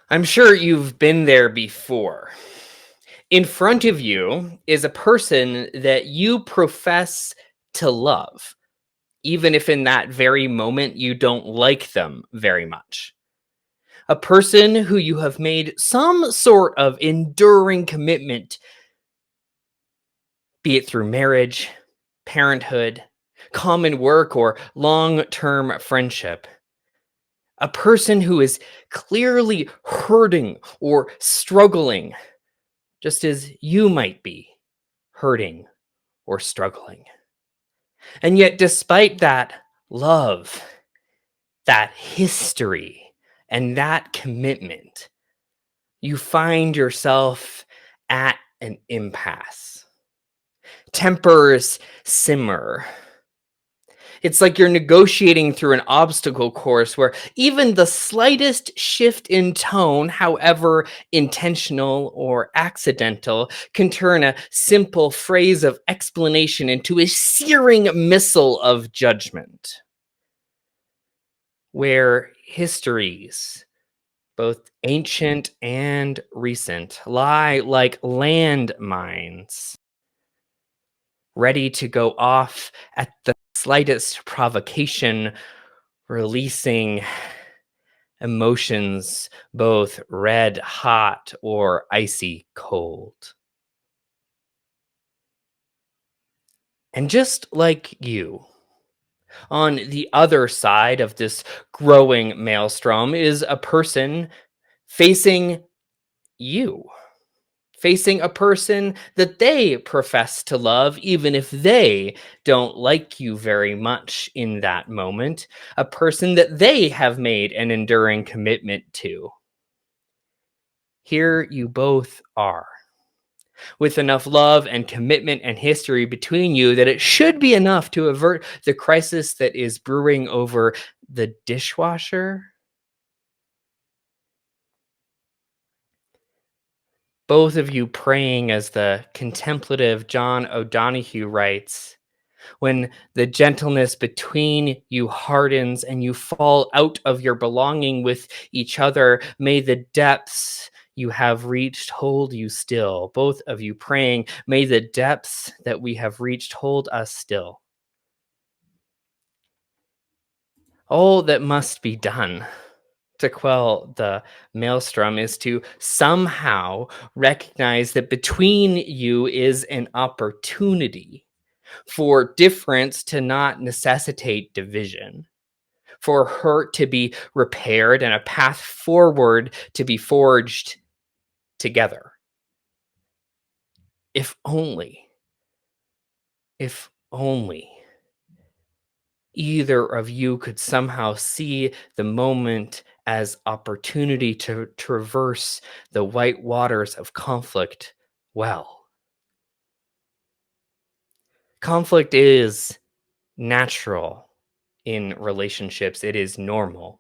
I'm sure you've been there before. In front of you is a person that you profess to love, even if in that very moment you don't like them very much. A person who you have made some sort of enduring commitment, be it through marriage, parenthood, common work, or long term friendship. A person who is clearly hurting or struggling, just as you might be hurting or struggling. And yet, despite that love, that history, and that commitment, you find yourself at an impasse. Tempers simmer. It's like you're negotiating through an obstacle course where even the slightest shift in tone, however intentional or accidental, can turn a simple phrase of explanation into a searing missile of judgment. Where histories, both ancient and recent, lie like landmines, ready to go off at the slightest provocation, releasing emotions both red hot or icy cold. And just like you, on the other side of this growing maelstrom is a person facing you, facing a person that they profess to love, even if they don't like you very much in that moment, a person that they have made an enduring commitment to. Here you both are, with enough love and commitment and history between you that it should be enough to avert the crisis that is brewing over the dishwasher. Both of you praying, as the contemplative John O'Donohue writes, when the gentleness between you hardens and you fall out of your belonging with each other, may the depths you have reached hold you still. Both of you praying, may the depths that we have reached hold us still. All that must be done to quell the maelstrom is to somehow recognize that between you is an opportunity for difference to not necessitate division, for hurt to be repaired and a path forward to be forged together. If only, if only either of you could somehow see the moment as opportunity to traverse the white waters of conflict well. Conflict is natural in relationships, it is normal.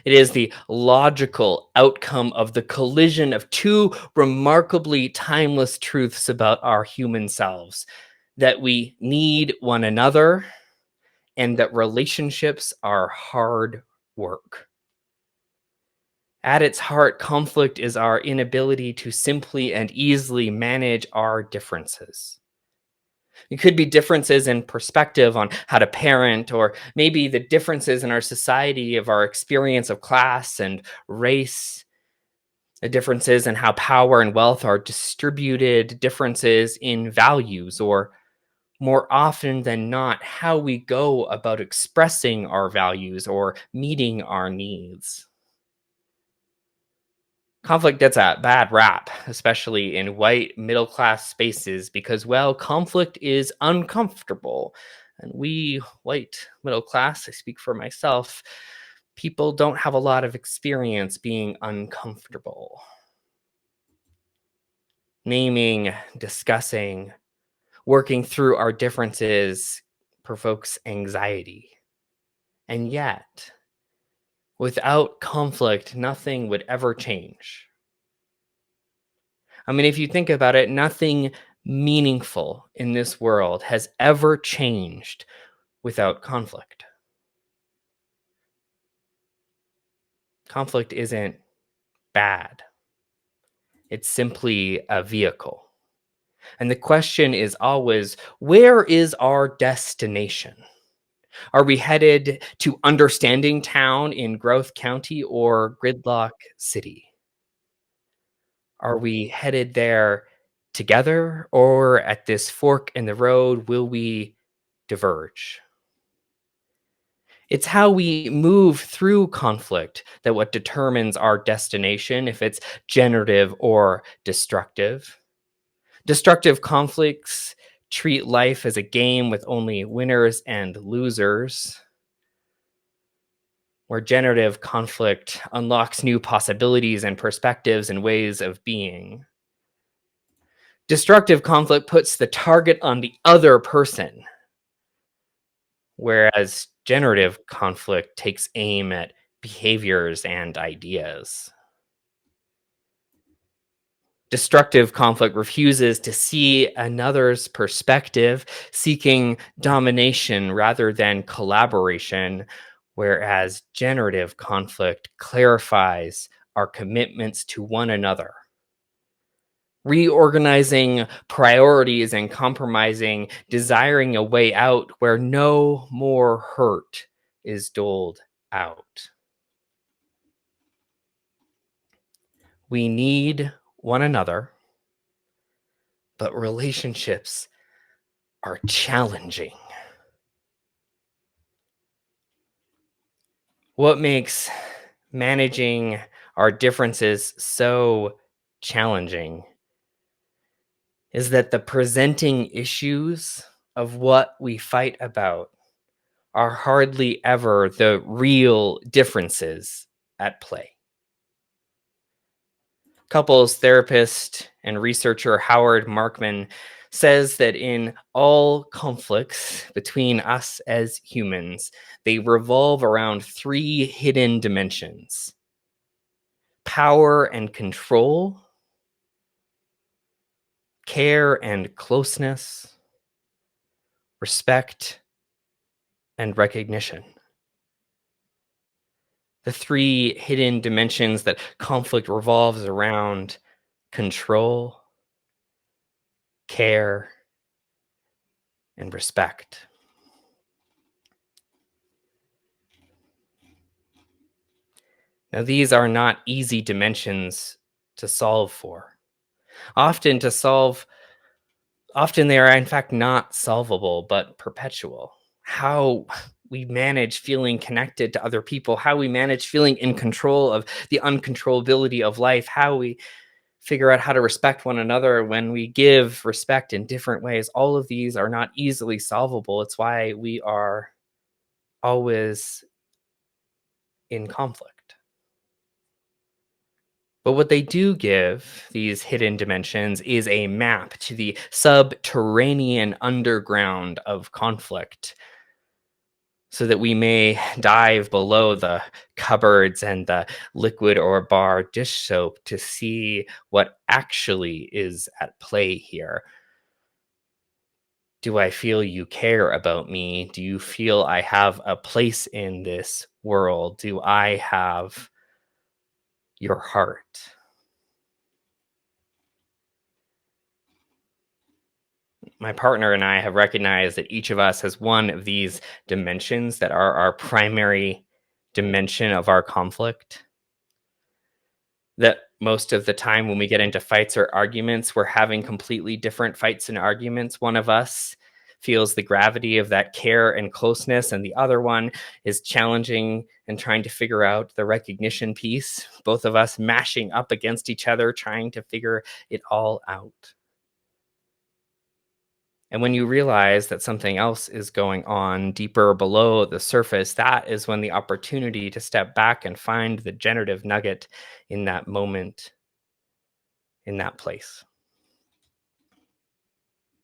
It is the logical outcome of the collision of two remarkably timeless truths about our human selves, that we need one another and that relationships are hard work. At its heart, conflict is our inability to simply and easily manage our differences. It could be differences in perspective on how to parent, or maybe the differences in our society of our experience of class and race, the differences in how power and wealth are distributed, differences in values, or more often than not, how we go about expressing our values or meeting our needs. Conflict gets a bad rap, especially in white middle class spaces, because, well, conflict is uncomfortable. And we, white middle class, I speak for myself, people don't have a lot of experience being uncomfortable. Naming, discussing, working through our differences provokes anxiety. And yet, without conflict, nothing would ever change. I mean, if you think about it, nothing meaningful in this world has ever changed without conflict. Conflict isn't bad. It's simply a vehicle. And the question is always, where is our destination? Are we headed to Understanding Town in Growth County or Gridlock City? Are we headed there together, or at this fork in the road will we diverge? It's how we move through conflict that what determines our destination, if it's generative or destructive. Destructive conflicts treat life as a game with only winners and losers, where generative conflict unlocks new possibilities and perspectives and ways of being. Destructive conflict puts the target on the other person, whereas generative conflict takes aim at behaviors and ideas. Destructive conflict refuses to see another's perspective, seeking domination rather than collaboration, whereas generative conflict clarifies our commitments to one another, reorganizing priorities and compromising, desiring a way out where no more hurt is doled out. We need one another, but relationships are challenging. What makes managing our differences so challenging is that the presenting issues of what we fight about are hardly ever the real differences at play. Couples therapist and researcher Howard Markman says that in all conflicts between us as humans, they revolve around three hidden dimensions: power and control, care and closeness, respect and recognition. The three hidden dimensions that conflict revolves around: control, care, and respect. Now, these are not easy dimensions to solve for. Often to solve, often they are in fact not solvable, but perpetual. How we manage feeling connected to other people, how we manage feeling in control of the uncontrollability of life, how we figure out how to respect one another when we give respect in different ways. All of these are not easily solvable. It's why we are always in conflict. But what they do give, these hidden dimensions, is a map to the subterranean underground of conflict so that we may dive below the cupboards and the liquid or bar dish soap to see what actually is at play here. Do I feel you care about me? Do you feel I have a place in this world? Do I have your heart? My partner and I have recognized that each of us has one of these dimensions that are our primary dimension of our conflict. That most of the time when we get into fights or arguments, we're having completely different fights and arguments. One of us feels the gravity of that care and closeness, and the other one is challenging and trying to figure out the recognition piece. Both of us mashing up against each other, trying to figure it all out. And when you realize that something else is going on deeper below the surface, that is when the opportunity to step back and find the generative nugget in that moment, in that place.